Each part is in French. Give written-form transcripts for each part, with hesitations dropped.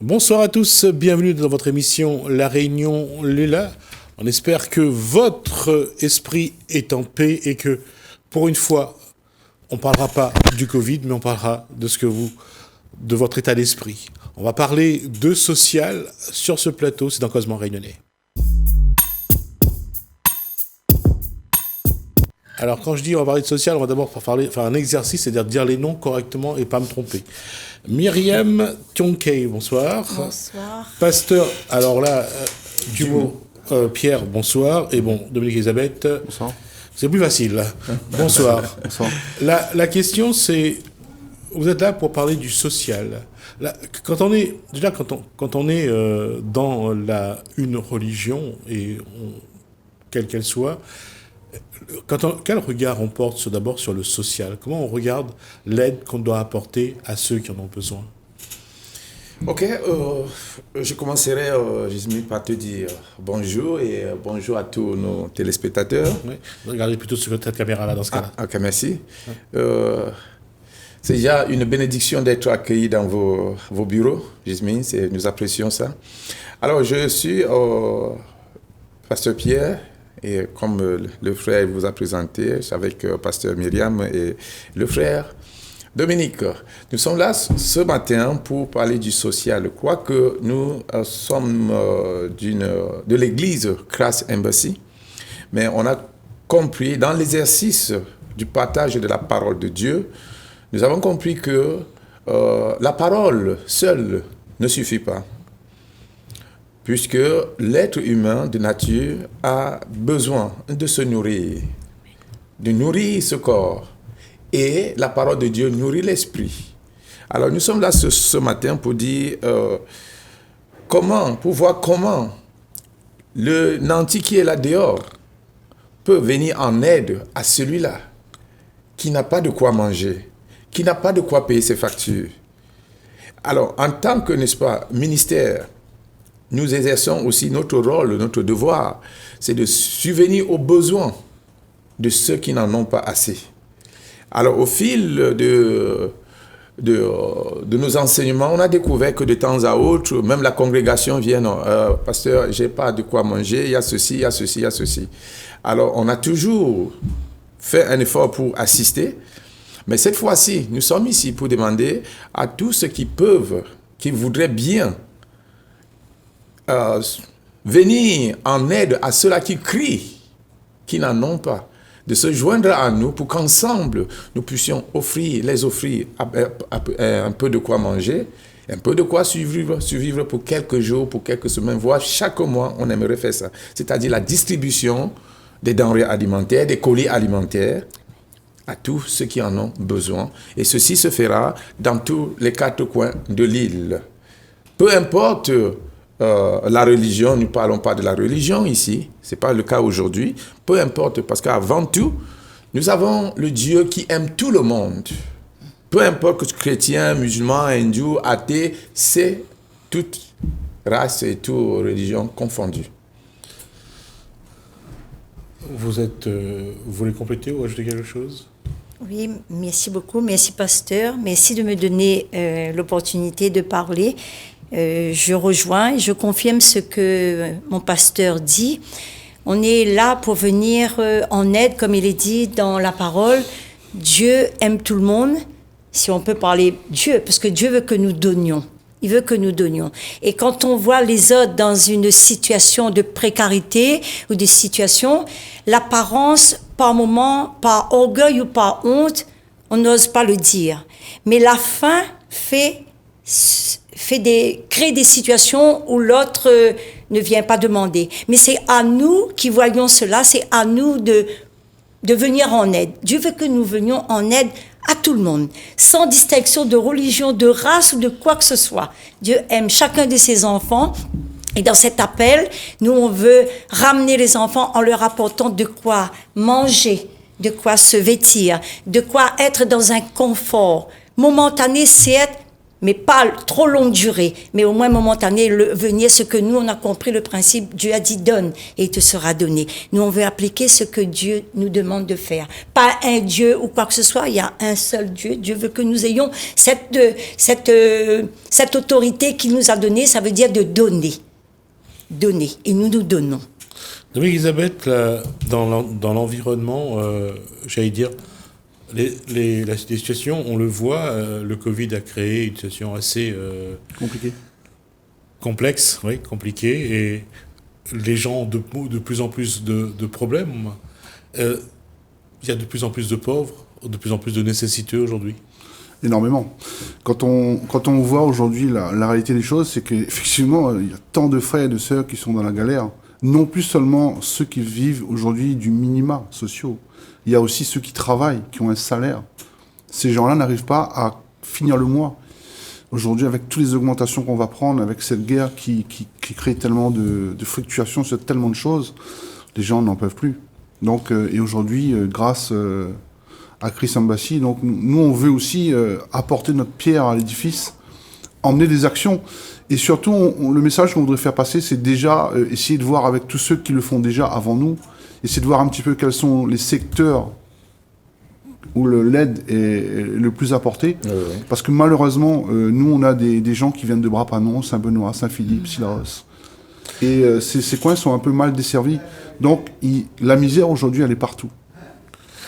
Bonsoir à tous, bienvenue dans votre émission La Réunion Lula. On espère que votre esprit est en paix et que, pour une fois, on ne parlera pas du Covid, mais on parlera de votre état d'esprit. On va parler de social sur ce plateau, c'est dans Causement Réunionnais. Alors, quand je dis on va parler de social, on va d'abord faire un exercice, c'est-à-dire dire les noms correctement et pas me tromper. Myriam Tionkei, bonsoir. Bonsoir. Pasteur, alors là, Pierre, bonsoir. Et bon, Dominique Elisabeth. Bonsoir. C'est plus facile. Bonsoir. Bonsoir. La question, c'est, vous êtes là pour parler du social. Là, quand on est dans une religion, quelle qu'elle soit, quel regard on porte d'abord sur le social? Comment on regarde l'aide qu'on doit apporter à ceux qui en ont besoin? Ok, je commencerai, Gismi, par te dire bonjour et bonjour à tous nos téléspectateurs. Oui. Regardez plutôt sur cette caméra-là dans ce cas-là. Ok, merci. C'est déjà une bénédiction d'être accueilli dans vos bureaux, Gismi, nous apprécions ça. Alors, je suis Pasteur Pierre. Et comme le frère vous a présenté, avec Pasteur Myriam et le frère Dominique, nous sommes là ce matin pour parler du social. Quoique nous sommes de l'église Christ Embassy, mais on a compris dans l'exercice du partage de la parole de Dieu, nous avons compris que la parole seule ne suffit pas. Puisque l'être humain de nature a besoin de se nourrir, de nourrir ce corps. Et la parole de Dieu nourrit l'esprit. Alors nous sommes là ce matin pour dire pour voir comment le nanti qui est là dehors peut venir en aide à celui-là qui n'a pas de quoi manger, qui n'a pas de quoi payer ses factures. Alors en tant que, n'est-ce pas, ministère, nous exerçons aussi notre rôle, notre devoir, c'est de subvenir aux besoins de ceux qui n'en ont pas assez. Alors, au fil de nos enseignements, on a découvert que de temps à autre, même la congrégation vient, pasteur, j'ai pas de quoi manger, il y a ceci, il y a ceci, il y a ceci. Alors, on a toujours fait un effort pour assister, mais cette fois-ci, nous sommes ici pour demander à tous ceux qui voudraient bien venir en aide à ceux-là qui crient, qui n'en ont pas, de se joindre à nous pour qu'ensemble, nous puissions les offrir un peu de quoi manger, un peu de quoi survivre pour quelques jours, pour quelques semaines, voire chaque mois, on aimerait faire ça. C'est-à-dire la distribution des denrées alimentaires, des colis alimentaires, à tous ceux qui en ont besoin. Et ceci se fera dans tous les 4 coins de l'île. Peu importe la religion, nous ne parlons pas de la religion ici, ce n'est pas le cas aujourd'hui, peu importe, parce qu'avant tout, nous avons le Dieu qui aime tout le monde. Peu importe que chrétien, musulman, hindou, athée, c'est toute race et toute religion confondue. Vous voulez compléter ou ajouter quelque chose? Oui, merci beaucoup, merci pasteur, merci de me donner l'opportunité de parler. Je rejoins et je confirme ce que mon pasteur dit. On est là pour venir en aide, comme il est dit dans la parole. Dieu aime tout le monde, si on peut parler Dieu, parce que Dieu veut que nous donnions. Il veut que nous donnions. Et quand on voit les autres dans une situation de précarité ou des situations, l'apparence, par moment, par orgueil ou par honte, on n'ose pas le dire. Mais la faim crée des situations où l'autre ne vient pas demander. Mais c'est à nous qui voyons cela, c'est à nous de venir en aide. Dieu veut que nous venions en aide à tout le monde, sans distinction de religion, de race ou de quoi que ce soit. Dieu aime chacun de ses enfants. Et dans cet appel, nous, on veut ramener les enfants en leur apportant de quoi manger, de quoi se vêtir, de quoi être dans un confort momentané, certes, mais pas trop longue durée, mais au moins momentané, venir ce que nous, on a compris le principe, Dieu a dit donne et il te sera donné. Nous, on veut appliquer ce que Dieu nous demande de faire. Pas un Dieu ou quoi que ce soit, il y a un seul Dieu. Dieu veut que nous ayons cette autorité qu'il nous a donnée, ça veut dire de donner. Donner, et nous nous donnons. Dominique Elisabeth, là, dans l'environnement, j'allais dire, les situations, on le voit, le Covid a créé une situation assez complexe, oui, compliquée, et les gens ont de plus en plus de problèmes. Il y a de plus en plus de pauvres, de plus en plus de nécessiteux aujourd'hui. Énormément. Quand on voit aujourd'hui la réalité des choses, c'est qu'effectivement, il y a tant de frères et de sœurs qui sont dans la galère. Non plus seulement ceux qui vivent aujourd'hui du minima sociaux. Il y a aussi ceux qui travaillent, qui ont un salaire. Ces gens-là n'arrivent pas à finir le mois. Aujourd'hui, avec toutes les augmentations qu'on va prendre, avec cette guerre qui crée tellement de fluctuations sur tellement de choses, les gens n'en peuvent plus. Donc, et aujourd'hui, grâce à Chris Embassy, donc nous, on veut aussi apporter notre pierre à l'édifice, emmener des actions. Et surtout, le message qu'on voudrait faire passer, c'est déjà essayer de voir avec tous ceux qui le font déjà avant nous, essayer de voir un petit peu quels sont les secteurs où l'aide est le plus apportée. Parce que malheureusement, nous, on a des gens qui viennent de Bras-Panon, Saint-Benoît, Saint-Philippe, Sillaros. Et ces coins sont un peu mal desservis. Donc, la misère, aujourd'hui, elle est partout.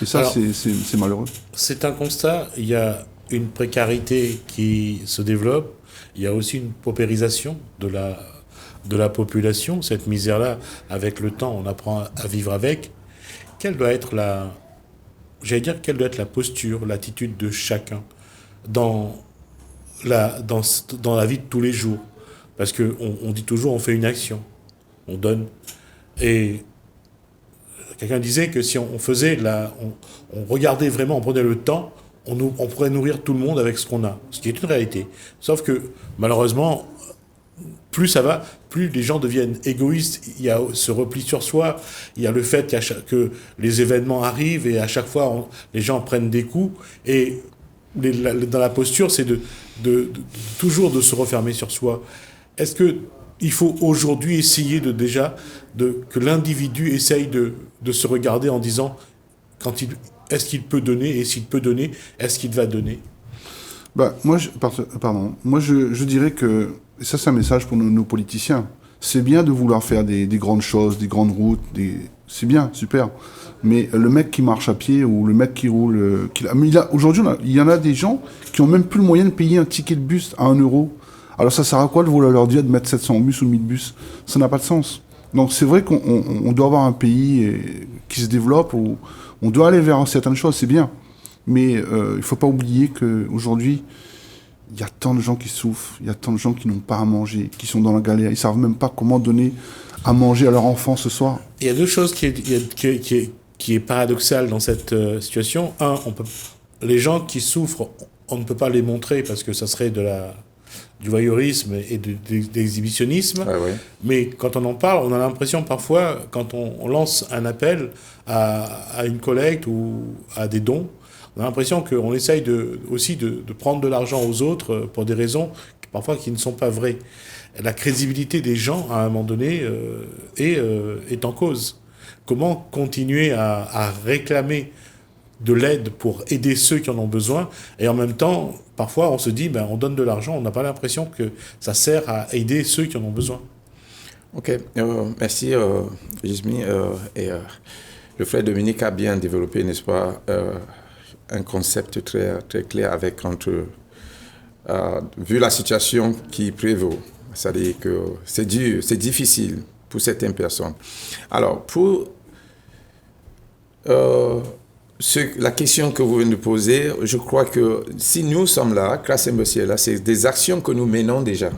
Et ça, c'est malheureux. C'est un constat. Il y a une précarité qui se développe. Il y a aussi une paupérisation de la population. Cette misère-là, avec le temps, on apprend à vivre avec. Quelle doit être la posture, l'attitude de chacun dans la vie de tous les jours? Parce qu'on dit toujours, on fait une action, on donne. Et quelqu'un disait que si on faisait on regardait vraiment, on prenait le temps, on pourrait nourrir tout le monde avec ce qu'on a, ce qui est une réalité. Sauf que, malheureusement, plus ça va, plus les gens deviennent égoïstes. Il y a ce repli sur soi, il y a le fait que les événements arrivent et à chaque fois, les gens prennent des coups. Et dans la posture, c'est toujours de se refermer sur soi. Est-ce qu'il faut aujourd'hui essayer que l'individu essaye de se regarder en disant est-ce qu'il peut donner, et s'il peut donner, est-ce qu'il va donner? Moi, je dirais que, et ça c'est un message pour nos politiciens, c'est bien de vouloir faire des grandes choses, des grandes routes, c'est bien, super. Mais le mec qui marche à pied ou le mec qui roule... Aujourd'hui, il y en a des gens qui ont même plus le moyen de payer un ticket de bus à 1 euro. Alors ça sert à quoi de vouloir leur dire de mettre 700 bus ou 1000 bus? Ça n'a pas de sens. Donc c'est vrai qu'on doit avoir un pays qui se développe, où on doit aller vers certaines choses, c'est bien. Mais il ne faut pas oublier qu'aujourd'hui, il y a tant de gens qui souffrent, il y a tant de gens qui n'ont pas à manger, qui sont dans la galère, ils ne savent même pas comment donner à manger à leurs enfants ce soir. Il y a deux choses qui est paradoxale dans cette situation. Un, les gens qui souffrent, on ne peut pas les montrer parce que ça serait du voyeurisme et de l'exhibitionnisme. Ah ouais. Mais quand on en parle, on a l'impression parfois, quand on lance un appel à une collecte ou à des dons, on a l'impression qu'on essaye aussi de prendre de l'argent aux autres pour des raisons parfois qui ne sont pas vraies. La crédibilité des gens, à un moment donné, est en cause. Comment continuer à réclamer de l'aide pour aider ceux qui en ont besoin, et en même temps, parfois on se dit, on donne de l'argent, on n'a pas l'impression que ça sert à aider ceux qui en ont besoin. Ok, merci Gismi. Le frère Dominique a bien développé, n'est-ce pas, un concept très, très clair vu la situation qui prévaut. C'est-à-dire que c'est dur, c'est difficile pour certaines personnes. Alors, pour la question que vous venez de poser, je crois que si nous sommes là, Christ Embassy est là, c'est des actions que nous menons déjà.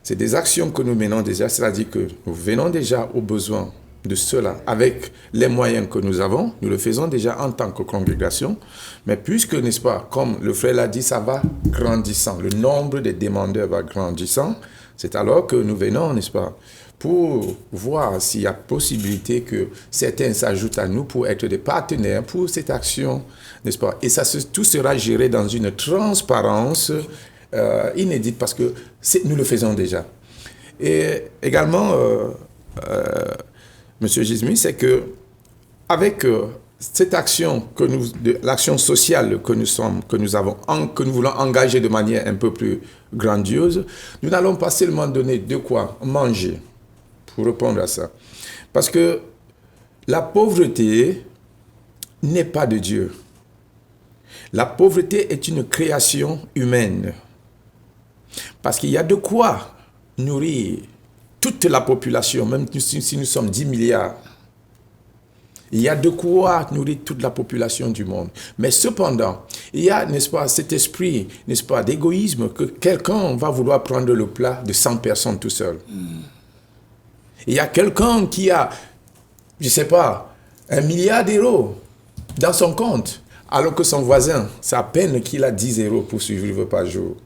C'est des actions que nous menons déjà, c'est-à-dire que nous venons déjà aux besoins de cela avec les moyens que nous avons. Nous le faisons déjà en tant que congrégation. Mais puisque, n'est-ce pas, comme le frère l'a dit, ça va grandissant. Le nombre de demandeurs va grandissant. C'est alors que nous venons, n'est-ce pas, pour voir s'il y a possibilité que certains s'ajoutent à nous pour être des partenaires pour cette action, n'est-ce pas? Et tout sera géré dans une transparence inédite parce que nous le faisons déjà. Et également, Monsieur Gismi, c'est que avec cette action l'action sociale que nous voulons engager de manière un peu plus grandiose, nous n'allons pas seulement donner de quoi manger pour répondre à ça. Parce que la pauvreté n'est pas de Dieu. La pauvreté est une création humaine. Parce qu'il y a de quoi nourrir toute la population, même si nous sommes 10 milliards. Il y a de quoi nourrir toute la population du monde. Mais cependant, il y a, n'est-ce pas, cet esprit, n'est-ce pas, d'égoïsme que quelqu'un va vouloir prendre le plat de 100 personnes tout seul. Il y a quelqu'un qui a, je ne sais pas, 1 milliard d'euros dans son compte, alors que son voisin, c'est à peine qu'il a 10 euros pour survivre par jour.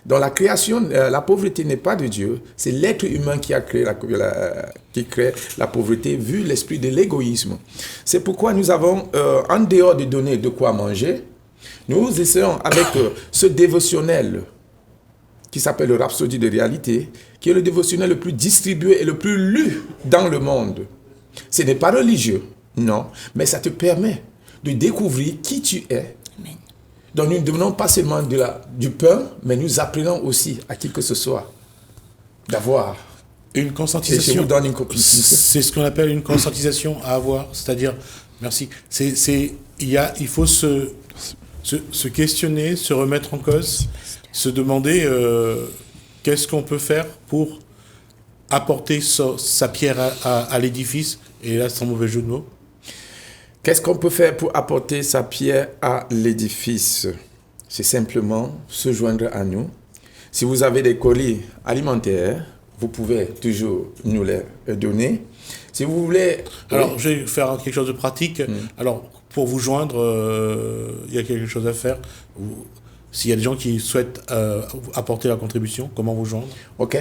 Dans la création, la pauvreté n'est pas de Dieu, c'est l'être humain qui a créé qui crée la pauvreté, vu l'esprit de l'égoïsme. C'est pourquoi nous avons, en dehors de donner de quoi manger, nous essayons avec ce dévotionnel qui s'appelle le Rhapsodie de réalité, qui est le dévotionnel le plus distribué et le plus lu dans le monde. Ce n'est pas religieux, non, mais ça te permet de découvrir qui tu es. Amen. Donc nous ne donnons pas seulement du pain, mais nous apprenons aussi à qui que ce soit d'avoir. Une conscientisation. Et je vous donne une copie. C'est ce qu'on appelle une conscientisation à avoir, c'est-à-dire, merci, il faut se questionner, se remettre en cause, se demander qu'est-ce qu'on peut faire pour apporter sa pierre à l'édifice, et là, sans mauvais jeu de mots. Qu'est-ce qu'on peut faire pour apporter sa pierre à l'édifice? C'est simplement se joindre à nous. Si vous avez des colis alimentaires, vous pouvez toujours nous les donner. Si vous voulez... Alors, je vais faire quelque chose de pratique. Alors, pour vous joindre, il y a quelque chose à faire. S'il y a des gens qui souhaitent apporter la contribution, comment vous joindre? Ok.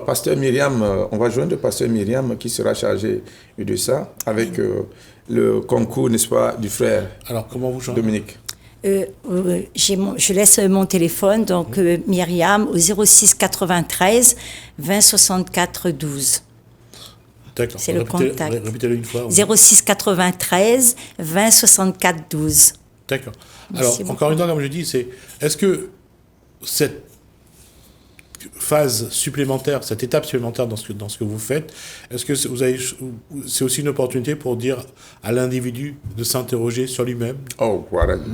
Pasteur Myriam, on va joindre Pasteur Myriam qui sera chargé de ça avec le concours, n'est-ce pas, du frère. Alors, comment vous joindre? Dominique. Je laisse mon téléphone, donc Myriam, au 06 93 20 64 12. D'accord. C'est le contact. Répétez-le une fois. 06 93 20 64 12. D'accord. Merci Alors, beaucoup. encore une fois, comme je dis, est-ce que cette phase supplémentaire, cette étape supplémentaire dans ce que vous faites, est-ce que c'est aussi une opportunité pour dire à l'individu de s'interroger sur lui-même? Oh, gloire à Dieu.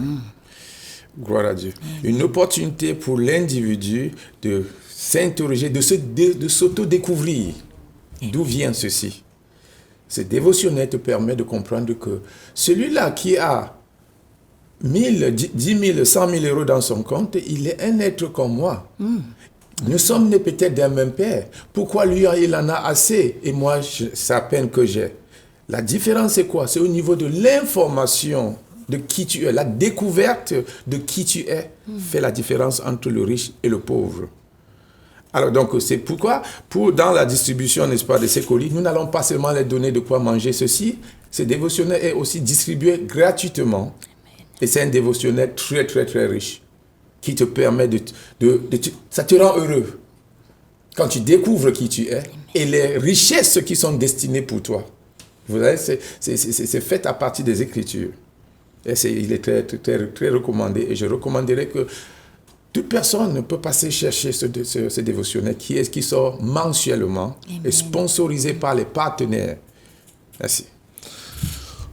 Gloire à Dieu. Une opportunité pour l'individu de s'interroger, de s'auto-découvrir. D'où vient ceci? Ce dévotionnel te permet de comprendre que celui-là qui a 1000, 10 000, 100 000 euros dans son compte, il est un être comme moi. Nous sommes nés peut-être d'un même père. Pourquoi lui, il en a assez et moi, c'est à peine que j'ai? La différence, c'est quoi? C'est au niveau de l'information de qui tu es. La découverte de qui tu es fait la différence entre le riche et le pauvre. Alors donc, c'est pourquoi, dans la distribution, n'est-ce pas, de ces colis, nous n'allons pas seulement les donner de quoi manger ceci. Ce dévotionnel est aussi distribué gratuitement. Et c'est un dévotionnel très, très, très riche qui te permet ça te rend heureux quand tu découvres qui tu es et les richesses qui sont destinées pour toi. Vous voyez, c'est fait à partir des Écritures. Et il est très, très, très, très recommandé. Et je recommanderais que toute personne ne peut passer chercher ce dévotionnel qui sort mensuellement. Amen. Et sponsorisé par les partenaires. Merci.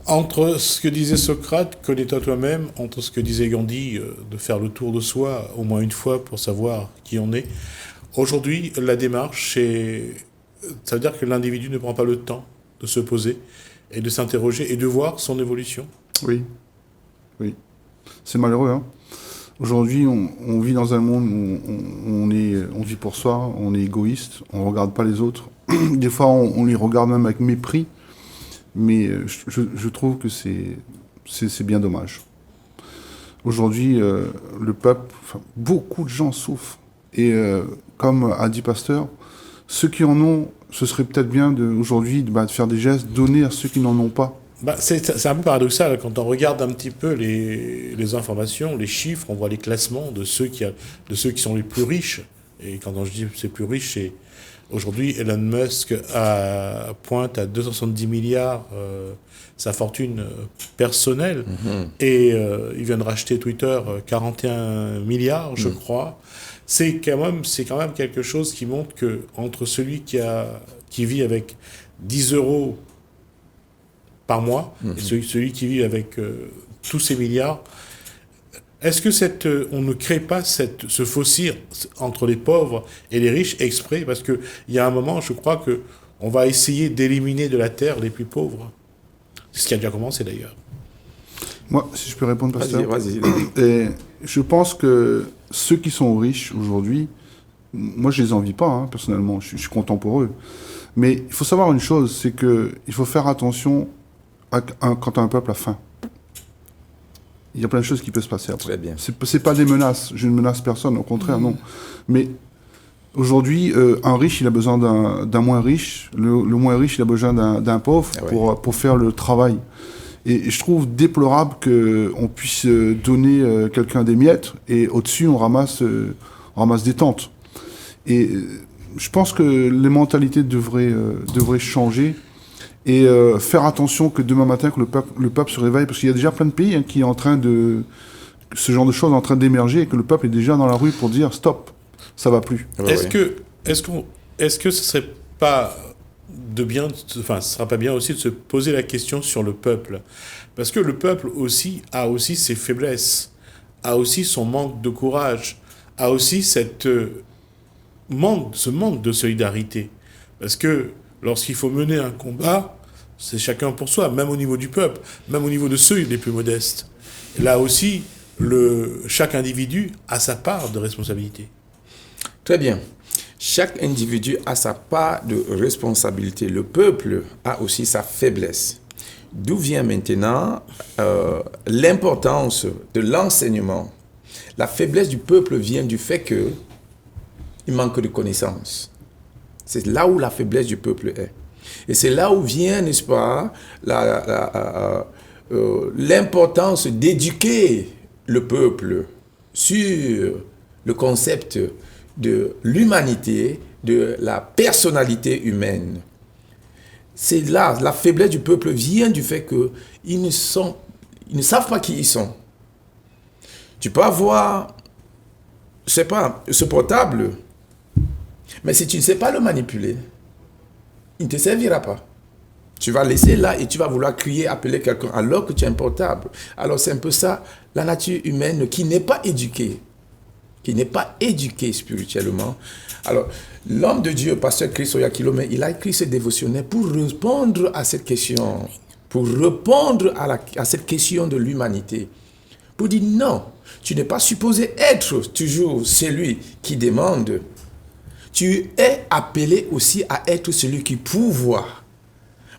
Entre ce que disait Socrate, connais-toi toi-même, entre ce que disait Gandhi, de faire le tour de soi au moins une fois pour savoir qui on est, aujourd'hui, la démarche, ça veut dire que l'individu ne prend pas le temps de se poser et de s'interroger et de voir son évolution. Oui, oui. C'est malheureux, hein. Aujourd'hui, on vit dans un monde où on vit pour soi, on est égoïste, on ne regarde pas les autres. Des fois, on les regarde même avec mépris. Mais je trouve que c'est bien dommage. Aujourd'hui, le peuple, beaucoup de gens souffrent. Et comme a dit Pasteur, ceux qui en ont, ce serait peut-être bien aujourd'hui de faire des gestes, donner à ceux qui n'en ont pas. C'est un peu paradoxal quand on regarde un petit peu les informations, les chiffres, on voit les classements de ceux qui sont les plus riches. Et quand je dis c'est plus riche, c'est aujourd'hui Elon Musk pointe à 270 milliards sa fortune personnelle. Et il vient de racheter Twitter 41 milliards, je crois. C'est quand même quelque chose qui montre que entre celui qui vit avec 10 euros par mois et celui qui vit avec tous ces milliards, est-ce que on ne crée pas ce fossé entre les pauvres et les riches exprès? Parce qu'il y a un moment, je crois qu'on va essayer d'éliminer de la terre les plus pauvres. C'est ce qui a déjà commencé d'ailleurs. Moi, si je peux répondre, pasteur. Vas-y. Et je pense que ceux qui sont riches aujourd'hui, moi je les envie pas, hein, personnellement, je suis content pour eux. Mais il faut savoir une chose, c'est qu'il faut faire attention quand un peuple a faim. Il y a plein de choses qui peuvent se passer après. Très bien. C'est pas des menaces, je ne menace personne, au contraire, non. Mais aujourd'hui, un riche, il a besoin d'un moins riche, le moins riche, il a besoin d'un pauvre pour faire le travail. Et je trouve déplorable qu'on puisse donner quelqu'un des miettes et au-dessus, on ramasse des tentes. Et je pense que les mentalités devraient changer et faire attention que demain matin, que le peuple se réveille, parce qu'il y a déjà plein de pays qui est en train de... ce genre de choses est en train d'émerger et que le peuple est déjà dans la rue pour dire stop, ça va plus. Est-ce que ce serait pas ce sera pas bien aussi de se poser la question sur le peuple? Parce que le peuple aussi a aussi ses faiblesses, a aussi son manque de courage, a aussi ce manque de solidarité. Parce que lorsqu'il faut mener un combat, c'est chacun pour soi, même au niveau du peuple, même au niveau de ceux les plus modestes. Là aussi, chaque individu a sa part de responsabilité. Très bien. Chaque individu a sa part de responsabilité. Le peuple a aussi sa faiblesse. D'où vient maintenant l'importance de l'enseignement. La faiblesse du peuple vient du fait qu'il manque de connaissances. C'est là où la faiblesse du peuple est. Et c'est là où vient, n'est-ce pas, l'importance d'éduquer le peuple sur le concept de l'humanité, de la personnalité humaine. C'est là, la faiblesse du peuple vient du fait qu'ils ne savent pas qui ils sont. Tu peux avoir, je sais pas, ce portable, mais si tu ne sais pas le manipuler, il ne te servira pas. Tu vas laisser là et tu vas vouloir crier, appeler quelqu'un alors que tu as un portable. Alors c'est un peu ça, la nature humaine qui n'est pas éduquée spirituellement. Alors, l'homme de Dieu, pasteur Chris Oyakhilome, il a écrit ce dévotionnel pour répondre à cette question, pour répondre à cette question de l'humanité. Pour dire non, tu n'es pas supposé être toujours celui qui demande. Tu es appelé aussi à être celui qui pourvoit.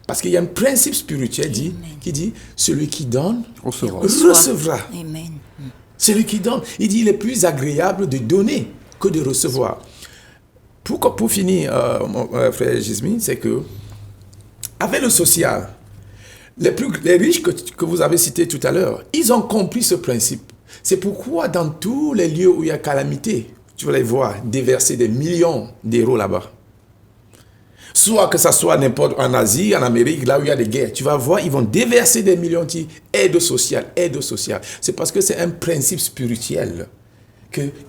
Parce qu'il y a un principe spirituel qui dit celui qui donne recevra. Amen. Celui qui donne, il dit il est plus agréable de donner que de recevoir. Pour finir, mon frère Gismi, c'est que avec le social, les riches que vous avez cités tout à l'heure, ils ont compris ce principe. C'est pourquoi dans tous les lieux où il y a calamité, tu vas les voir déverser des millions d'euros là-bas. Soit que ça soit n'importe en Asie, en Amérique, là où il y a des guerres, tu vas voir, ils vont déverser des millions de aide sociale. C'est parce que c'est un principe spirituel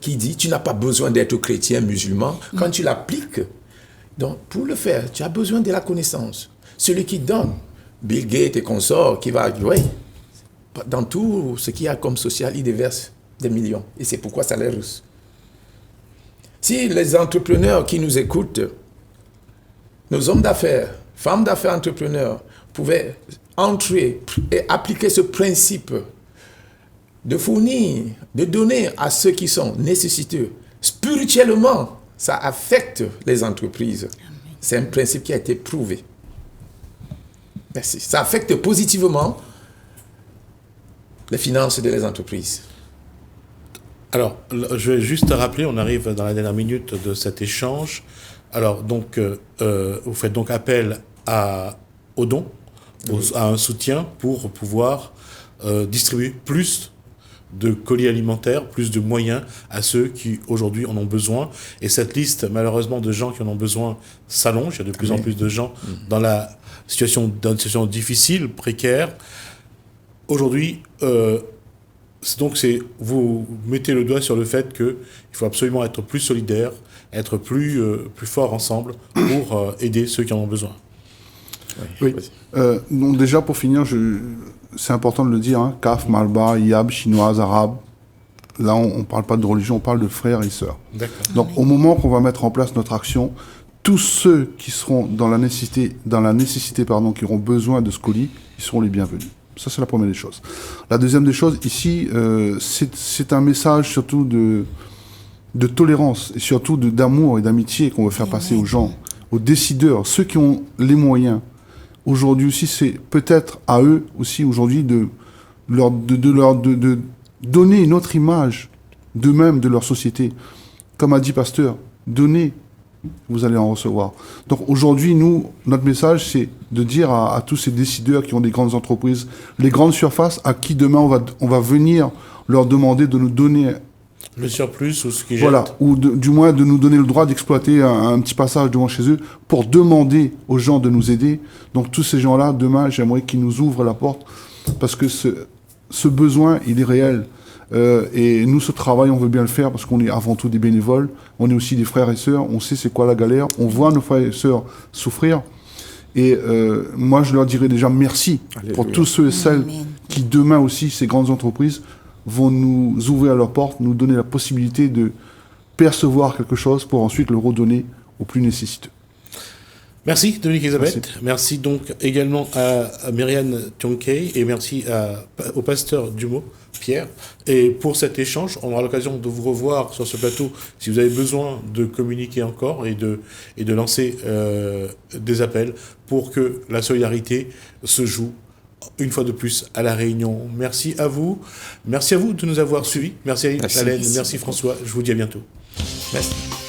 qui dit, tu n'as pas besoin d'être chrétien, musulman. Quand tu l'appliques, donc pour le faire, tu as besoin de la connaissance. Celui qui donne, Bill Gates et consorts, qui va, dans tout ce qu'il y a comme social, il déverse des millions. Et c'est pourquoi ça les russe. Si les entrepreneurs qui nous écoutent, nos hommes d'affaires, femmes d'affaires entrepreneurs pouvaient entrer et appliquer ce principe de fournir, de donner à ceux qui sont nécessiteux. Spirituellement, ça affecte les entreprises. C'est un principe qui a été prouvé. Merci. Ça affecte positivement les finances des entreprises. Alors, je vais juste te rappeler, on arrive dans la dernière minute de cet échange. Alors, donc, vous faites donc appel aux dons à un soutien pour pouvoir distribuer plus de colis alimentaires, plus de moyens à ceux qui aujourd'hui en ont besoin. Et cette liste, malheureusement, de gens qui en ont besoin s'allonge. Il y a de plus en plus de gens dans une situation difficile, précaire. Aujourd'hui, vous mettez le doigt sur le fait qu'il faut absolument être plus solidaire, être plus fort ensemble pour aider ceux qui en ont besoin. Oui. Donc déjà, pour finir, c'est important de le dire, hein, CAF, Malba, IAB, chinoise, arabe. Là, on ne parle pas de religion, on parle de frères et sœurs. D'accord. Donc, au moment qu'on va mettre en place notre action, tous ceux qui seront dans la nécessité, qui auront besoin de ce colis, ils seront les bienvenus. Ça, c'est la première des choses. La deuxième des choses, ici, c'est un message surtout de tolérance et surtout d'amour et d'amitié qu'on veut faire passer aux gens, aux décideurs, ceux qui ont les moyens. Aujourd'hui aussi, c'est peut-être à eux aussi aujourd'hui de donner une autre image d'eux-mêmes, de leur société. Comme a dit Pasteur, donnez, vous allez en recevoir. Donc aujourd'hui, nous, notre message, c'est de dire à tous ces décideurs qui ont des grandes entreprises, les grandes surfaces, à qui demain on va venir leur demander de nous donner le surplus ou ce qui voilà, ou du moins de nous donner le droit d'exploiter un petit passage devant chez eux pour demander aux gens de nous aider. Donc tous ces gens-là, demain, j'aimerais qu'ils nous ouvrent la porte parce que ce besoin, il est réel. Et nous, ce travail, on veut bien le faire parce qu'on est avant tout des bénévoles. On est aussi des frères et sœurs. On sait c'est quoi la galère. On voit nos frères et sœurs souffrir. Et moi, je leur dirais déjà merci pour tous ceux et celles qui, demain aussi, ces grandes entreprises, vont nous ouvrir leurs portes, nous donner la possibilité de percevoir quelque chose pour ensuite le redonner aux plus nécessiteux. Merci Dominique Elisabeth. Merci donc également à Myriam Tionkei et merci au pasteur Dumeau, Pierre. Et pour cet échange, on aura l'occasion de vous revoir sur ce plateau si vous avez besoin de communiquer encore et de lancer des appels pour que la solidarité se joue une fois de plus à La Réunion. Merci à vous. Merci à vous de nous avoir suivis. Merci à Alain, merci François. Je vous dis à bientôt. Merci.